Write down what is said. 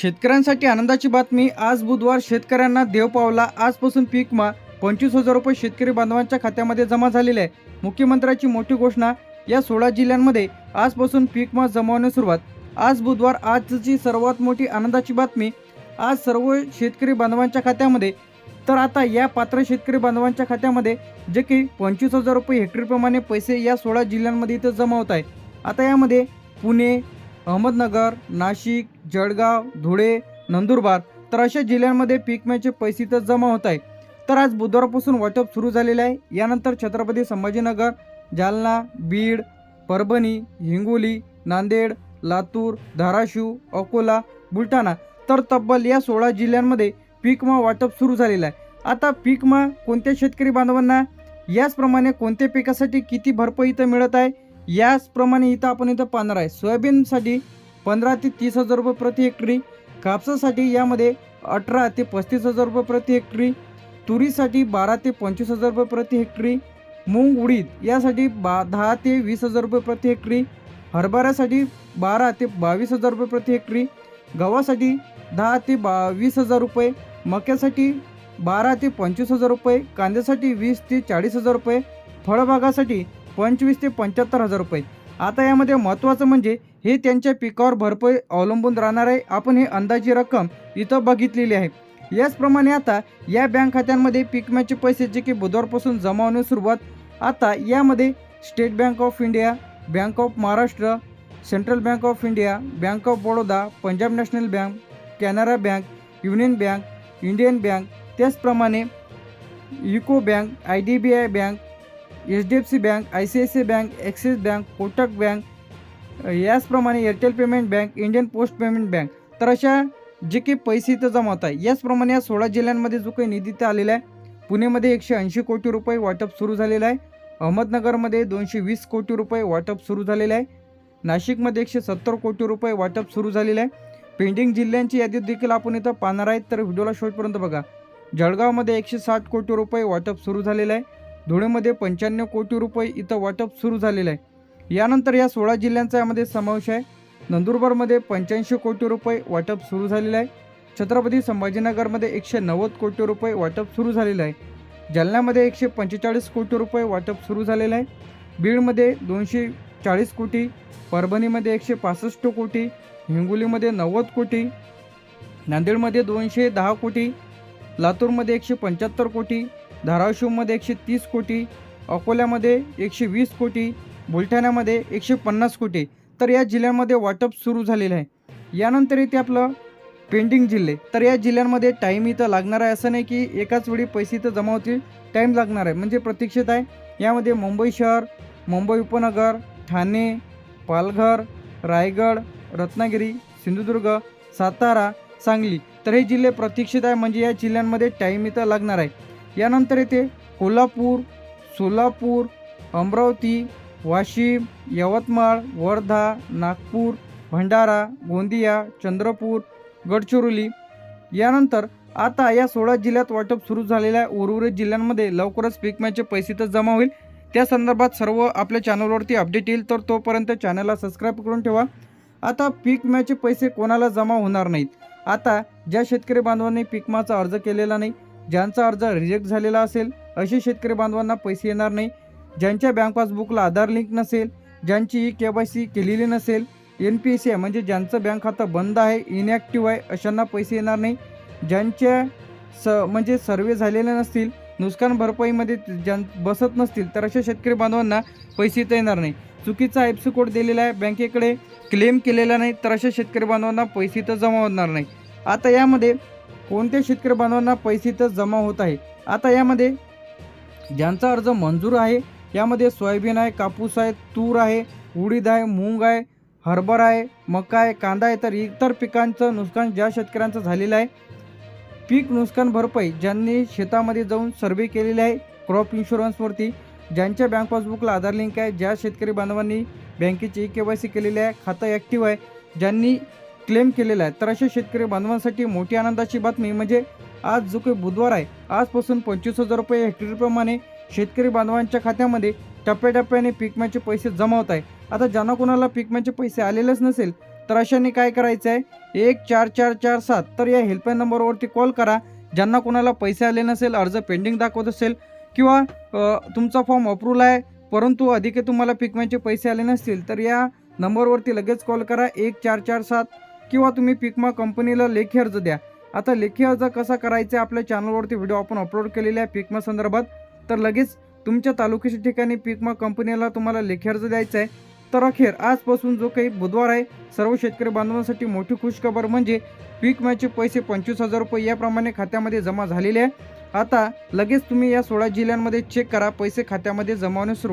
शेतकऱ्यांसाठी आनंदाची बातमी। आज बुधवार शेतकऱ्यांना देव पावला। आजपासून पीक विमा 25,000 रुपये शेतकरी बांधवांच्या खात्यामध्ये जमा झालेले आहे। मुख्यमंत्र्यांची मोठी घोषणा। या 16 जिल्ह्यांमध्ये आजपासून पीक विमा जमा होण्यास सुरुवात। आज बुधवार, आजची सर्वात मोठी आनंदाची बातमी। आज सर्व शेतकरी बांधवांच्या खात्यामध्ये तर आता या पात्र शेतकरी बांधवांच्या खात्यामध्ये जे की 25,000 रुपये हेक्टरप्रमाणे पैसे या 16 जिल्ह्यांमध्ये इथं जमा होत आहे। आता यामध्ये पुणे, अहमदनगर, नाशिक, जळगाव, धुळे, नंदुरबार तर अशा जिल्ह्यांमध्ये पीक विम्याचे पैसे तर जमा होत आहे। तर आज बुधवारपासून वाटप सुरू झालेले आहे। यानंतर छत्रपती संभाजीनगर, जालना, बीड, परभणी, हिंगोली, नांदेड, लातूर, धाराशिव, अकोला, बुलढाणा तर तब्बल या 16 जिल्ह्यांमध्ये पीक विमा वाटप सुरू झालेलं आहे। आता पीक विमा कोणत्या शेतकरी बांधवांना, याचप्रमाणे कोणत्या पिकासाठी किती भरपाई इथं मिळत आहे याचप्रमाणे इथं आपण इथं पाहणार आहे। सोयाबीनसाठी 15 ते 30,000 रुपये प्रति हेक्टरी, कापसासाठी यामध्ये 18 ते 35,000 रुपये प्रति हेक्टरी, तुरीसाठी 12 ते 25,000 रुपये प्रति हेक्टरी, मूग उडीद यासाठी 10 ते 20,000 रुपये प्रति हेक्टरी, हरभऱ्यासाठी 12 ते 22,000 रुपये प्रति हेक्टरी, गव्हासाठी 10 ते 20,000 रुपये, मक्यासाठी 12 ते 25,000 रुपये, कांद्यासाठी 20 ते 40,000 रुपये, फळबागासाठी 25 ते 75,000 रुपये। आता यामध्ये महत्त्वाचं म्हणजे हे त्यांच्या पिकावर भरपाई अवलंबून राहणार आहे। आपण हे अंदाजी रक्कम इथं बघितलेली आहे। याचप्रमाणे आता या बँक खात्यांमध्ये पीक विम्याचे पैसे जे की बुधवारपासून जमा होण्यास सुरुवात। आता यामध्ये State Bank of India, Bank of Maharashtra, Central Bank of India, Bank of Baroda, Punjab National Bank, Canara Bank, Union Bank, Indian Bank, त्याचप्रमाणे UCO Bank, IDBI Bank, HDFC Bank, ICICI Bank, Axis Bank, Kotak Bank, याचप्रमाणे Airtel Payment Bank, Indian Post Payment Bank तर अशा जे काही पैसे इथं जमा होत आहे। याचप्रमाणे या 16 जिल्ह्यांमध्ये जो काही निधी इथं आलेला आहे, पुणेमध्ये 180 कोटी रुपये वाटप सुरू झालेलं आहे, अहमदनगरमध्ये 220 कोटी रुपये वाटप सुरू झालेलं आहे, नाशिकमध्ये 170 कोटी रुपये वाटप सुरू झालेलं आहे। पेंडिंग जिल्ह्यांची यादी देखील आपण इथं पाहणार आहेत, तर व्हिडिओला शेवटपर्यंत बघा। जळगावमध्ये 160 कोटी रुपये वाटप सुरू झालेलं आहे, धुळेमध्ये 95 कोटी रुपये इथं वाटप सुरू झालेलं आहे। यानंतर या 16 जिल्ह्यांचा यामध्ये समावेश आहे। नंदुरबारमध्ये 85 कोटी रुपये वाटप सुरू झालेलं आहे, छत्रपती संभाजीनगरमध्ये 190 कोटी रुपये वाटप सुरू झालेलं आहे, जालन्यामध्ये 145 कोटी रुपये वाटप सुरू झालेलं आहे, बीडमध्ये 240 कोटी, परभणीमध्ये 165 कोटी, हिंगोलीमध्ये 90 कोटी, नांदेडमध्ये 210 कोटी, लातूरमध्ये 175 कोटी, धाराशिवमध्ये 130 कोटी, अकोल्यामध्ये 120 कोटी, बुलढाण्यामध्ये 150 कोटी तर या जिल्ह्यांमध्ये वाटप सुरू झालेलं आहे। यानंतर इथे आपलं पेंडिंग जिल्हे, तर या जिल्ह्यांमध्ये टाईम इथं लागणार आहे। असं नाही की एकाच वेळी पैसे इथं जमा होतील, टाईम लागणार आहे, म्हणजे प्रतीक्षित आहे। यामध्ये मुंबई शहर, मुंबई उपनगर, ठाणे, पालघर, रायगड, रत्नागिरी, सिंधुदुर्ग, सातारा, सांगली तर हे जिल्हे प्रतीक्षित आहे, म्हणजे या जिल्ह्यांमध्ये टाईम इथं लागणार आहे। यानंतर येथे कोल्हापूर, सोलापूर, अमरावती, वाशिम, यवतमाळ, वर्धा, नागपूर, भंडारा, गोंदिया, चंद्रपूर, गडचिरोली। यानंतर आता या 16 जिल्ह्यात वाटप सुरू झालेल्या उर्वरित जिल्ह्यांमध्ये लवकरच पीक विम्याचे पैसे तर जमा होईल। त्या संदर्भात सर्व आपल्या चॅनलवरती अपडेट येईल, तर तोपर्यंत चॅनलला सबस्क्राईब करून ठेवा। आता पीक विम्याचे पैसे कोणाला जमा होणार नाहीत। आता ज्या शेतकरी बांधवांनी पीक विम्याचा अर्ज केलेला नाही, ज्यांचा अर्ज रिजेक्ट झालेला असेल, असे शेतकरी बांधवांना पैसे येणार नाही। ज्यांच्या बँक पासबुकला आधार लिंक नसेल, ज्यांची KYC केलेली नसेल, NPSI म्हणजे ज्यांचं बँक खातं बंद आहे, इनॅक्टिव्ह आहे, अशांना पैसे येणार नाही। ज्यांच्या म्हणजे सर्वे झालेले नसतील, नुकसान भरपाईमध्ये बसत नसतील, तर अशा शेतकरी बांधवांना पैसे तर येणार नाही। चुकीचा IFSC कोड दिलेला आहे, बँकेकडे क्लेम केलेला नाही, तर अशा शेतकरी बांधवांना पैसे तर जमा होणार नाही। आता यामध्ये कोणत्या शेतकरी बांधवांना पैसे तर जमा होत आहे, आता यामध्ये ज्यांचा अर्ज मंजूर आहे, यामध्ये सोयाबीन आहे, कापूस आहे, तूर आहे, उडीद आहे, मूग आहे, हरभरा आहे, मका आहे, कांदा आहे, तर इतर पिकांचं नुकसान ज्या शेतकऱ्यांचं झालेलं आहे, पीक नुकसान भरपाई ज्यांनी शेतामध्ये जाऊन सर्वे केलेले आहे क्रॉप इन्शुरन्सवरती, ज्यांच्या बँक पासबुकला आधार लिंक आहे, ज्या शेतकरी बांधवांनी बँकेची KYC केलेली आहे, खातं ॲक्टिव्ह आहे, ज्यांनी क्लेम केलेला आहे, तर अशा शेतकरी बांधवांसाठी मोठी आनंदाची बातमी म्हणजे आज जो काही बुधवार आहे, आजपासून 25,000 रुपये हेक्टरप्रमाणे शेतकरी बांधवांच्या खात्यामध्ये टप्प्याटप्प्याने पीक विम्याचे पैसे जमा होत आहे। आता ज्यांना कोणाला पीक विम्याचे पैसे आलेलेच नसेल, तर अशाने काय करायचं आहे 14447 तर या हेल्पलाईन नंबरवरती कॉल करा. ज्यांना कोणाला पैसे आले नसेल, अर्ज पेंडिंग दाखवत असेल किंवा तुमचा फॉर्म अप्रूव्ह आहे परंतु अधिक तुम्हाला पीक विम्याचे पैसे आले नसतील तर या नंबरवरती लगेच कॉल करा 1447 किंवा तुम्ही पीक विमा कंपनीला लेखी अर्ज द्या. आता लेखी अर्ज कसा करायचा आपल्या चॅनलवरती व्हिडिओ आपण अपलोड केलेला आहे पीक विमा संदर्भात. तर लगेच तुमच्या तालुक्याच्या ठिकाणी पीक विमा कंपनीला तुम्हाला लेखी अर्ज द्यायचा आहे. तर अखेर आजपासून जो काही बुधवार आहे सर्व शेतकरी बांधवांसाठी मोठी खुशखबर म्हणजे पीक विम्याचे पैसे 25,000 रुपये याप्रमाणे खात्यामध्ये जमा झालेले आहे. आता लगेच तुम्ही या 16 जिल्ह्यांमध्ये चेक करा पैसे खात्यामध्ये जमा होणे सुरू